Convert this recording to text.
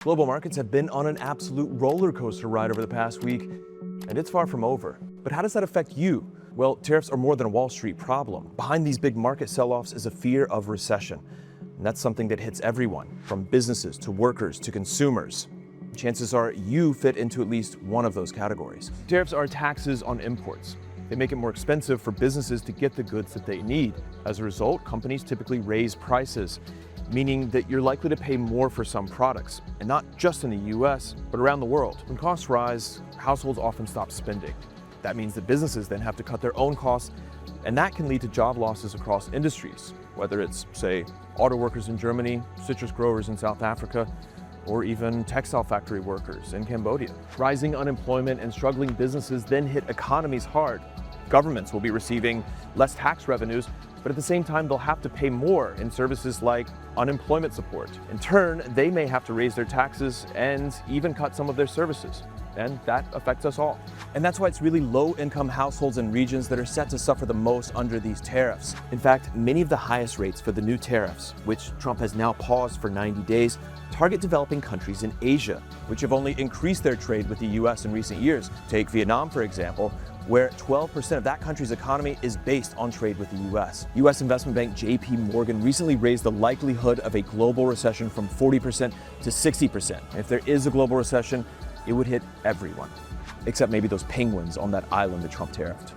Global markets have been on an absolute roller coaster ride over the past week, and it's far from over. But how does that affect you? Well, tariffs are more than a Wall Street problem. Behind these big market sell-offs is a fear of recession. And that's something that hits everyone, from businesses to workers to consumers. Chances are you fit into at least one of those categories. Tariffs are taxes on imports. They make it more expensive for businesses to get the goods that they need. As a result, companies typically raise prices, meaning that you're likely to pay more for some products, and not just in the US, but around the world. When costs rise, households often stop spending. That means that businesses then have to cut their own costs, and that can lead to job losses across industries, whether it's, say, auto workers in Germany, citrus growers in South Africa, or even textile factory workers in Cambodia. Rising unemployment and struggling businesses then hit economies hard. Governments will be receiving less tax revenues, but at the same time, they'll have to pay more in services like unemployment support. In turn, they may have to raise their taxes and even cut some of their services. And that affects us all. And that's why it's really low-income households and regions that are set to suffer the most under these tariffs. In fact, many of the highest rates for the new tariffs, which Trump has now paused for 90 days, target developing countries in Asia, which have only increased their trade with the US in recent years. Take Vietnam, for example, where 12% of that country's economy is based on trade with the US. US investment bank JP Morgan recently raised the likelihood of a global recession from 40% to 60%. And if there is a global recession, it would hit everyone, except maybe those penguins on that island that Trump tariffed.